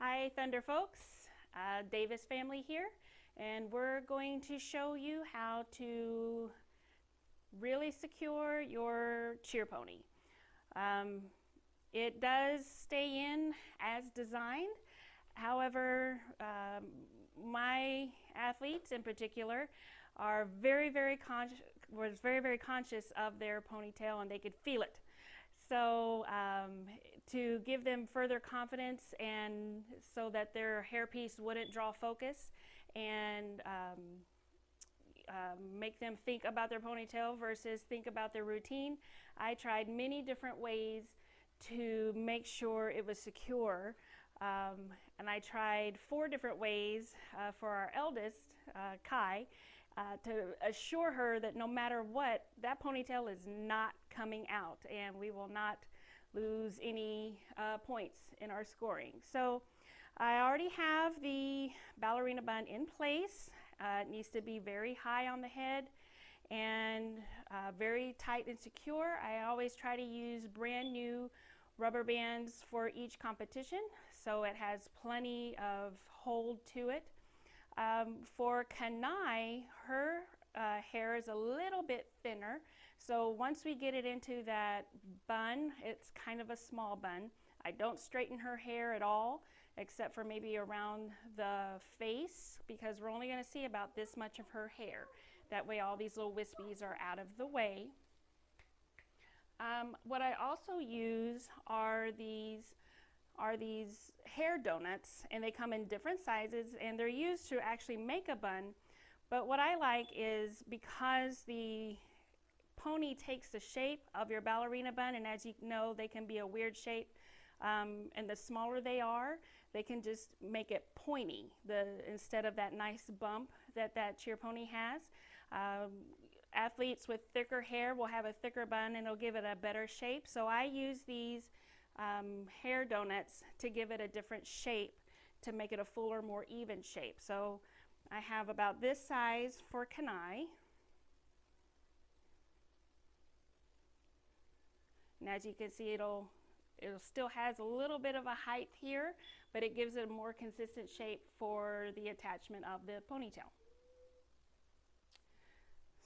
Hi Thunder folks, Davis family here, and we're going to show you how to really secure your cheer pony. It does stay in as designed. However, my athletes in particular are very conscious of their ponytail, and they could feel it. So to give them further confidence and so that their hairpiece wouldn't draw focus and make them think about their ponytail versus think about their routine, I tried many different ways to make sure it was secure. And I tried 4 different ways for our eldest, Kai, to assure her that no matter what, that ponytail is not coming out and we will not lose any points in our scoring. So I already have the ballerina bun in place. It needs to be very high on the head and very tight and secure. I always try to use brand new rubber bands for each competition, so it has plenty of hold to it. For Kanai, her hair is a little bit thinner, so once we get it into that bun, it's kind of a small bun. I don't straighten her hair at all, except for maybe around the face, because we're only going to see about this much of her hair. That way all these little wispies are out of the way. What I also use are these hair donuts, and they come in different sizes and they're used to actually make a bun. But what I like is, because the pony takes the shape of your ballerina bun, and as you know, they can be a weird shape, and the smaller they are, they can just make it pointy instead of that nice bump that cheer pony has. Athletes with thicker hair will have a thicker bun and it'll give it a better shape. So I use these hair donuts to give it a different shape, to make it a fuller, more even shape. So I have about this size for Kanai. And as you can see, it still has a little bit of a height here, but it gives it a more consistent shape for the attachment of the ponytail.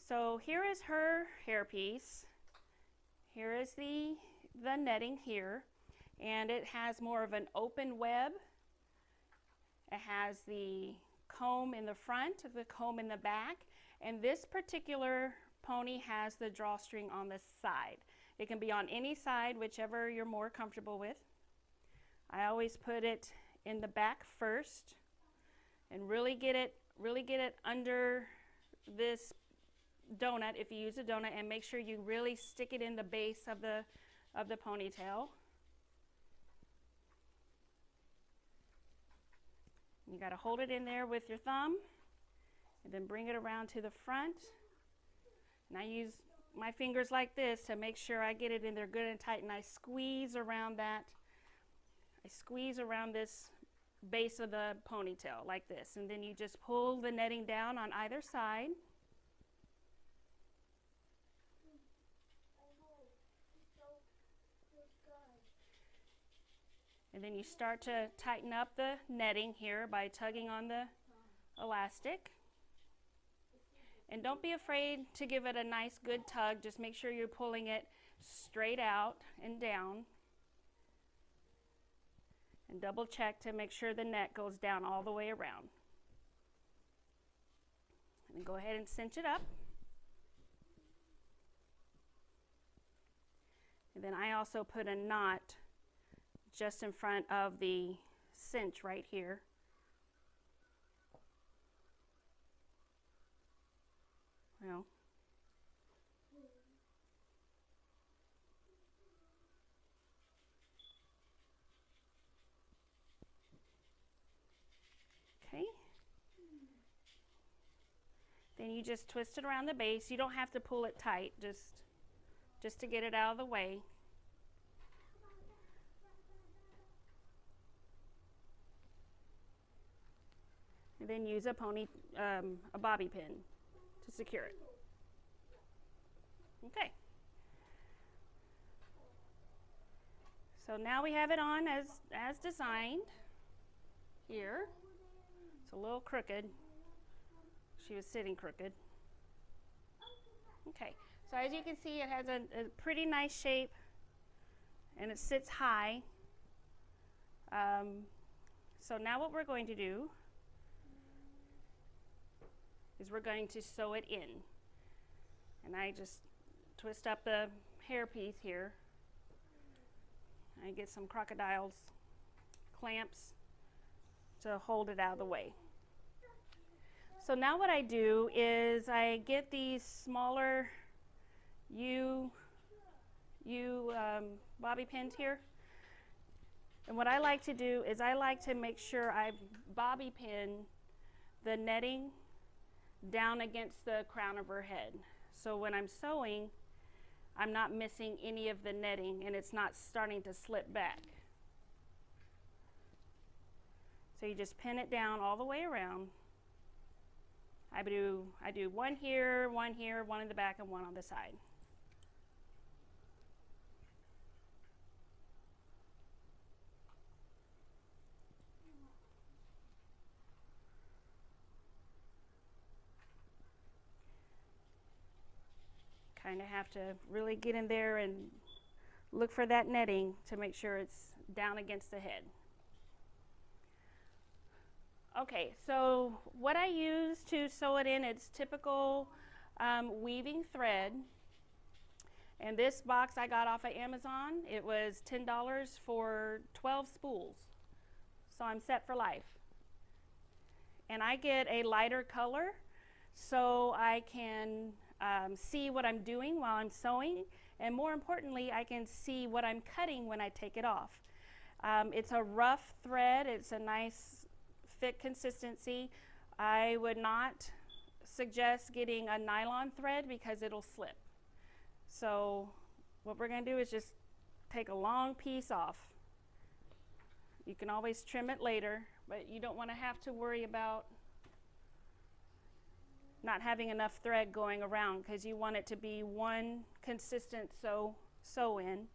So here is her hairpiece. Here is the netting here, and it has more of an open web. It has the comb in the front, the comb in the back, and this particular pony has the drawstring on the side. It can be on any side, whichever you're more comfortable with. I always put it in the back first and really get it under this donut, if you use a donut, and make sure you really stick it in the base of the ponytail. You got to hold it in there with your thumb and then bring it around to the front. And I use my fingers like this to make sure I get it in there good and tight, and I squeeze around that. I squeeze around this base of the ponytail like this, and then you just pull the netting down on either side. And then you start to tighten up the netting here by tugging on the elastic. And don't be afraid to give it a nice good tug. Just make sure you're pulling it straight out and down. And double check to make sure the net goes down all the way around. And then go ahead and cinch it up. And then I also put a knot just in front of the cinch right here. Well, okay. Then you just twist it around the base. You don't have to pull it tight, just to get it out of the way. And then use a bobby pin to secure it. Okay. So now we have it on as designed. here. It's a little crooked. She was sitting crooked. Okay, so as you can see, it has a pretty nice shape and it sits high. So now what we're going to do is we're going to sew it in. And I just twist up the hair piece here. I get some crocodile's clamps to hold it out of the way. So now what I do is I get these smaller bobby pins here. And what I like to do is I like to make sure I bobby pin the netting down against the crown of her head. So when I'm sewing, I'm not missing any of the netting and it's not starting to slip back. So you just pin it down all the way around. I do one here, one in the back, and one on the side. Kind of have to really get in there and look for that netting to make sure it's down against the head. Okay, so what I use to sew it in, it's typical weaving thread. And this box I got off of Amazon. It was $10 for 12 spools. So I'm set for life. And I get a lighter color so I can see what I'm doing while I'm sewing. And more importantly, I can see what I'm cutting when I take it off. It's a rough thread. It's a nice thick consistency. I would not suggest getting a nylon thread because it'll slip. So what we're going to do is just take a long piece off. You can always trim it later, but you don't want to have to worry about not having enough thread going around because you want it to be one consistent sew in.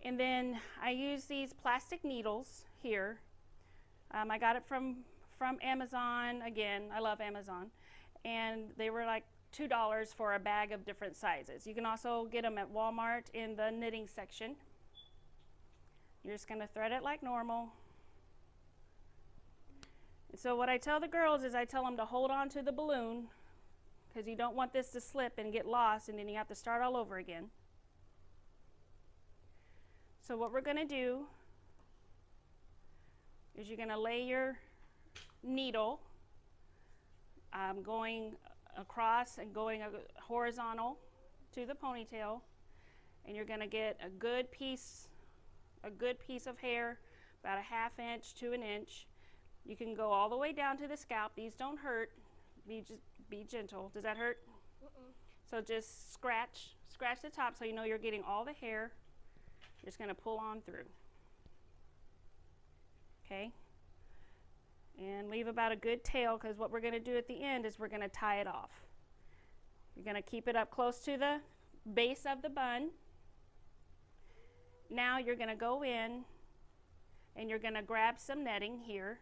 And then I use these plastic needles here. I got it from Amazon. Again, I love Amazon. And they were like $2 for a bag of different sizes. You can also get them at Walmart in the knitting section. You're just going to thread it like normal. And so what I tell the girls is I tell them to hold on to the balloon because you don't want this to slip and get lost and then you have to start all over again. So what we're going to do is you're going to lay your needle going across and going horizontal to the ponytail, and you're going to get a good piece of hair, about a 1/2 inch to 1 inch. You can go all the way down to the scalp. These don't hurt. Be gentle. Does that hurt? So just scratch the top so you know you're getting all the hair. You're just going to pull on through. Okay? And leave about a good tail because what we're going to do at the end is we're going to tie it off. You're going to keep it up close to the base of the bun. Now you're going to go in and you're going to grab some netting here.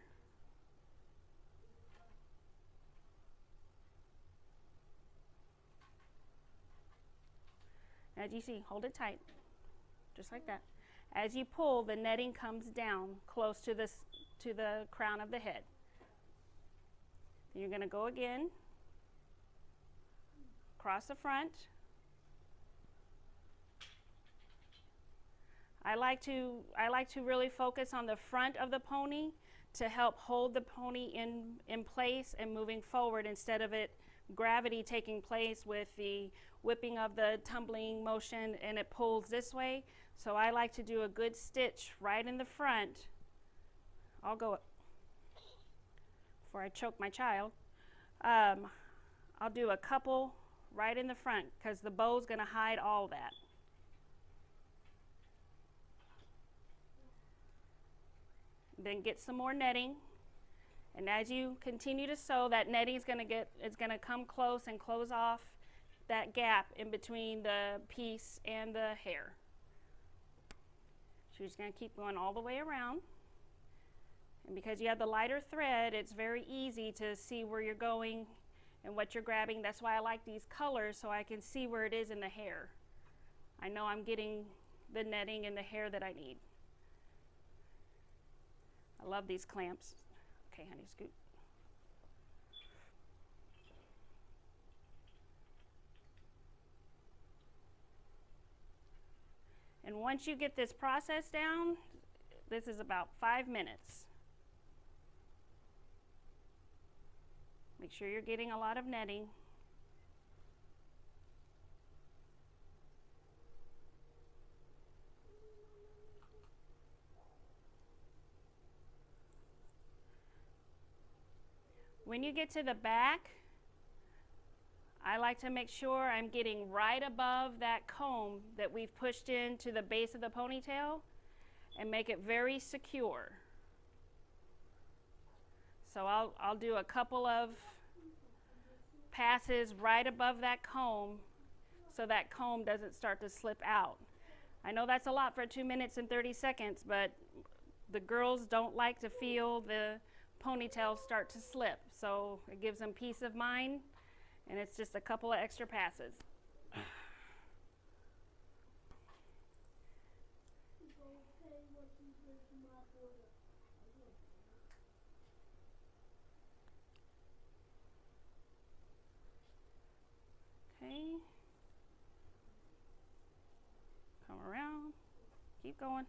As you see, hold it tight, just like that. As you pull, the netting comes down close to the crown of the head. You're going to go again, across the front. I like to really focus on the front of the pony to help hold the pony in place and moving forward instead of it gravity taking place with the whipping of the tumbling motion and it pulls this way. So I like to do a good stitch right in the front. I'll go before I choke my child. I'll do a couple right in the front because the bow's going to hide all that. Then get some more netting, and as you continue to sew, that netting is going to come close and close off that gap in between the piece and the hair. So you're just going to keep going all the way around. And because you have the lighter thread, it's very easy to see where you're going and what you're grabbing. That's why I like these colors, so I can see where it is in the hair. I know I'm getting the netting and the hair that I need. I love these clamps. Okay, honey, scoot. And once you get this process down, this is about 5 minutes. Make sure you're getting a lot of netting. When you get to the back, I like to make sure I'm getting right above that comb that we've pushed into the base of the ponytail and make it very secure. So I'll do a couple of passes right above that comb so that comb doesn't start to slip out. I know that's a lot for 2 minutes and 30 seconds, but the girls don't like to feel the ponytail start to slip. So it gives them peace of mind, and it's just a couple of extra passes. Okay. Come around. Keep going.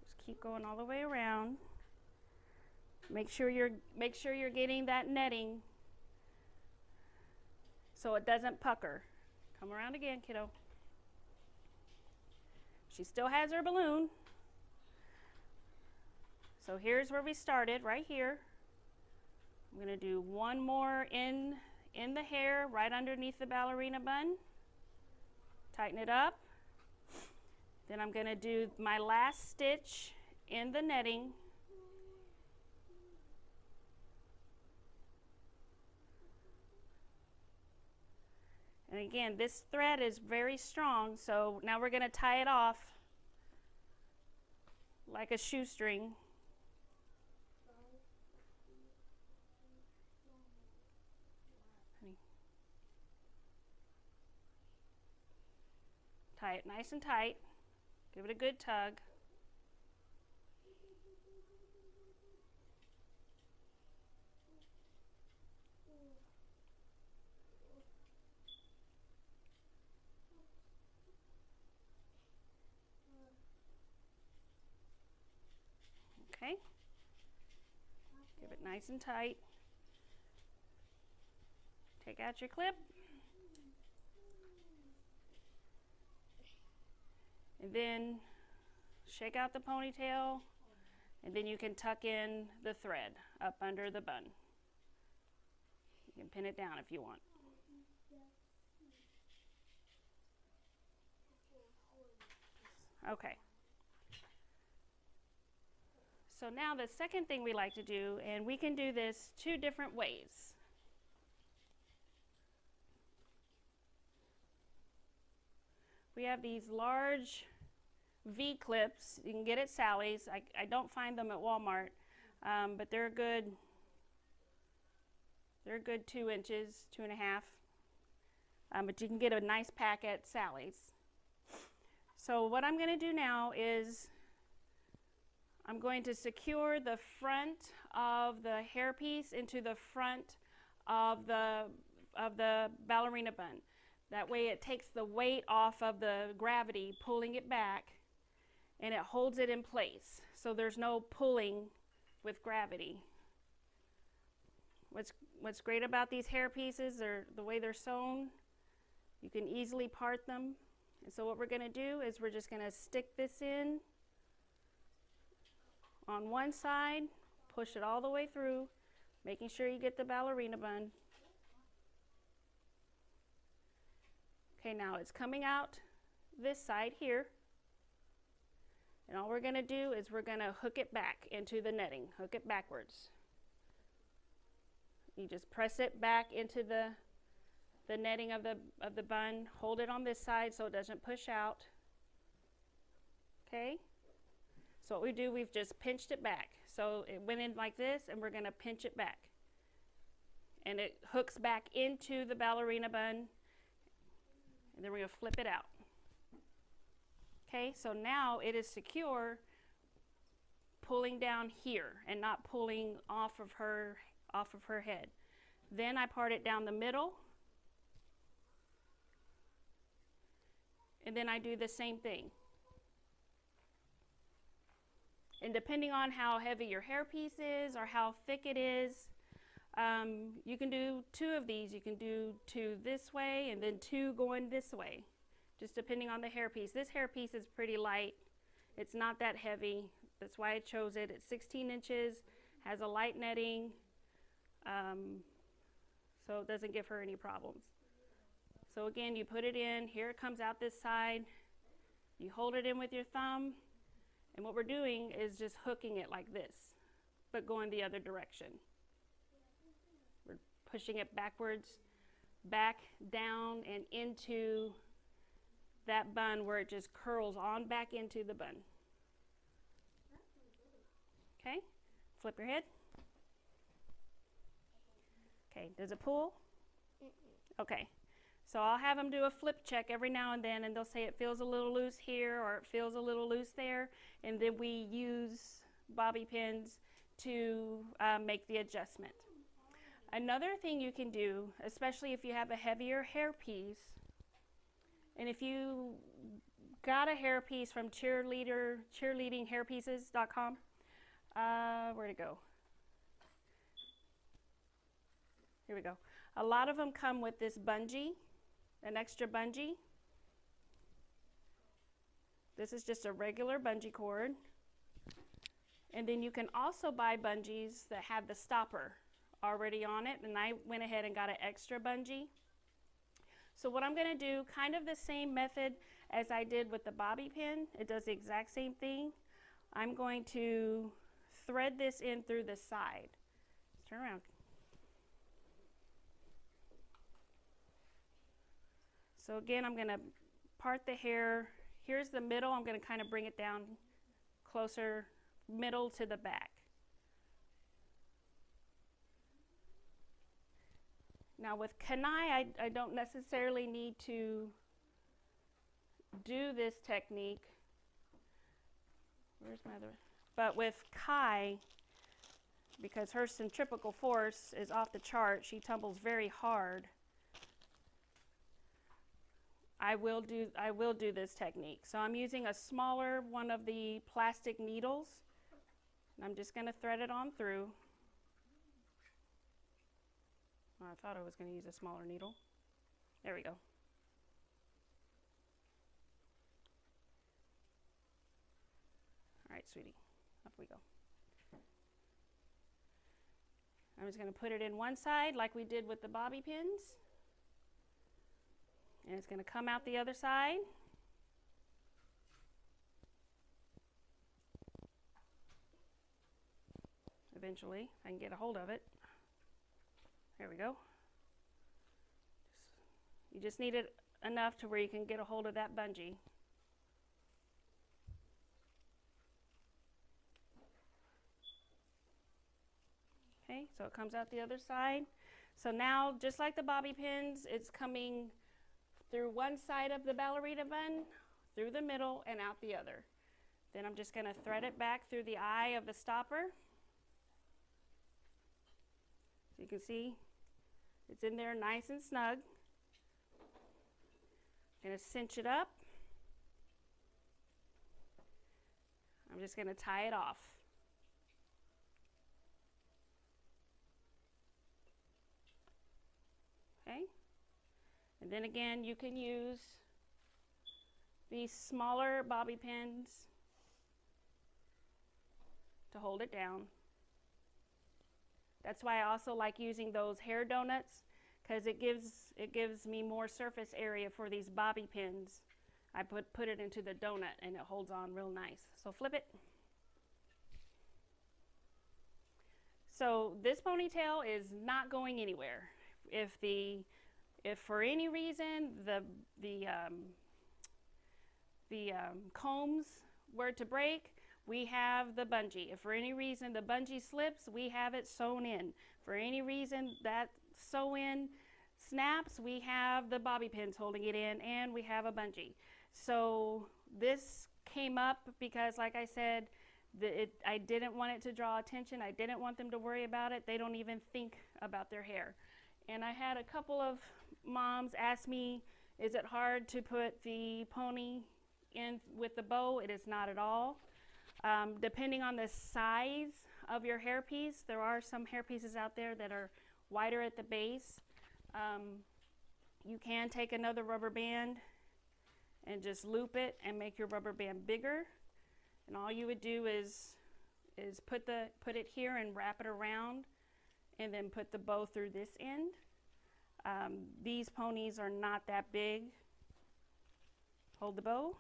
Just keep going all the way around. Make sure you're getting that netting so it doesn't pucker. Come around again, kiddo. She still has her balloon. So here's where we started, right here. I'm going to do one more in the hair, right underneath the ballerina bun. Tighten it up. Then I'm going to do my last stitch in the netting. And again, this thread is very strong, so now we're going to tie it off like a shoestring. Tie it nice and tight. Give it a good tug. Okay. Give it nice and tight. Take out your clip. And then shake out the ponytail, and then you can tuck in the thread up under the bun. You can pin it down if you want. Okay. So now the second thing we like to do, and we can do this 2 different ways. We have these large V-clips. You can get at Sally's. I don't find them at Walmart, but they're a good 2 inches, 2.5. But you can get a nice pack at Sally's. So what I'm going to do now is I'm going to secure the front of the hairpiece into the front of the ballerina bun. That way it takes the weight off of the gravity, pulling it back, and it holds it in place. So there's no pulling with gravity. What's great about these hair pieces, the way they're sewn, you can easily part them. And so what we're going to do is we're just going to stick this in on one side, push it all the way through, making sure you get the ballerina bun. Okay, now it's coming out this side here. And all we're going to do is we're going to hook it back into the netting, hook it backwards. You just press it back into the netting of the bun. Hold it on this side so it doesn't push out. Okay? So what we do, we've just pinched it back. So it went in like this, and we're going to pinch it back. And it hooks back into the ballerina bun, and then we're going to flip it out. Okay, so now it is secure, pulling down here and not pulling off of her head. Then I part it down the middle, and then I do the same thing. And depending on how heavy your hairpiece is or how thick it is, you can do 2 of these. You can do 2 this way and then 2 going this way, just depending on the hairpiece. This hairpiece is pretty light. It's not that heavy. That's why I chose it. It's 16 inches, has a light netting, so it doesn't give her any problems. So again, you put it in. Here it comes out this side. You hold it in with your thumb. And what we're doing is just hooking it like this, but going the other direction. We're pushing it backwards, back, down, and into that bun where it just curls on back into the bun. Okay, flip your head. Okay, does it pull? Okay. So I'll have them do a flip check every now and then, and they'll say it feels a little loose here or it feels a little loose there, and then we use bobby pins to make the adjustment. Another thing you can do, especially if you have a heavier hairpiece, and if you got a hairpiece from cheerleadinghairpieces.com, where'd it go? Here we go. A lot of them come with this bungee. An extra bungee. This is just a regular bungee cord. And then you can also buy bungees that have the stopper already on it, and I went ahead and got an extra bungee. So what I'm going to do, kind of the same method as I did with the bobby pin. It does the exact same thing. I'm going to thread this in through the side. Turn around. So again, I'm going to part the hair. Here's the middle. I'm going to kind of bring it down closer, middle to the back. Now with Kanai, I don't necessarily need to do this technique. Where's my other? But with Kai, because her centripetal force is off the chart, she tumbles very hard. I will do this technique. So I'm using a smaller one of the plastic needles. And I'm just going to thread it on through. Oh, I thought I was going to use a smaller needle. There we go. All right, sweetie, up we go. I'm just going to put it in one side like we did with the bobby pins. And it's going to come out the other side. Eventually, I can get a hold of it. There we go. You just need it enough to where you can get a hold of that bungee. Okay, so it comes out the other side. So now, just like the bobby pins, it's coming through one side of the ballerina bun, through the middle, and out the other. Then I'm just going to thread it back through the eye of the stopper. So you can see it's in there nice and snug. I'm going to cinch it up. I'm just going to tie it off. Okay. And then again, you can use these smaller bobby pins to hold it down. That's why I also like using those hair donuts, because it gives me more surface area for these bobby pins. I put it into the donut and it holds on real nice. So flip it. So this ponytail is not going anywhere. If If for any reason the combs were to break, we have the bungee. If for any reason the bungee slips, we have it sewn in. For any reason that sew-in snaps, we have the bobby pins holding it in, and we have a bungee. So this came up because, like I said, I didn't want it to draw attention. I didn't want them to worry about it. They don't even think about their hair. And I had a couple of moms ask me, is it hard to put the pony in with the bow? It is not at all. Depending on the size of your hairpiece, there are some hairpieces out there that are wider at the base. You can take another rubber band and just loop it and make your rubber band bigger. And all you would do is put it here and wrap it around, and then put the bow through this end. These ponies are not that big. Hold the bow.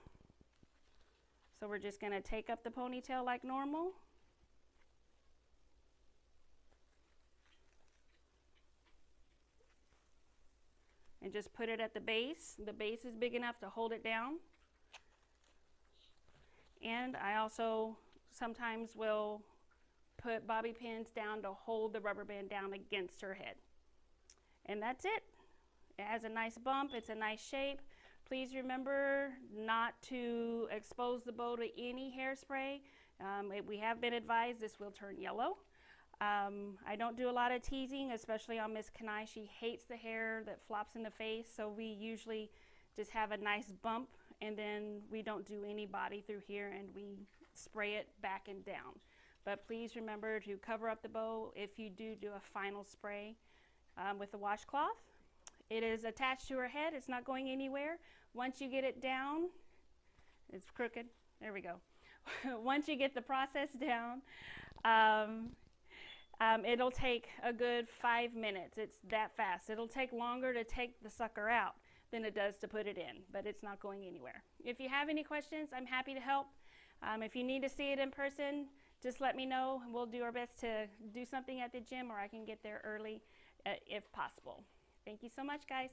So we're just going to take up the ponytail like normal. And just put it at the base. The base is big enough to hold it down. And I also sometimes will put bobby pins down to hold the rubber band down against her head. And that's it. It has a nice bump. It's a nice shape. Please remember not to expose the bow to any hairspray. We have been advised this will turn yellow. I don't do a lot of teasing, especially on Miss Kanai. She hates the hair that flops in the face, so we usually just have a nice bump, and then we don't do any body through here, and we spray it back and down. But please remember to cover up the bow if you do a final spray with the washcloth. It is attached to her head. It's not going anywhere. Once you get it down, it's crooked. There we go. Once you get the process down, it'll take a good 5 minutes. It's that fast. It'll take longer to take the sucker out than it does to put it in, but it's not going anywhere. If you have any questions, I'm happy to help. If you need to see it in person, just let me know. We'll do our best to do something at the gym, or I can get there early if possible. Thank you so much, guys.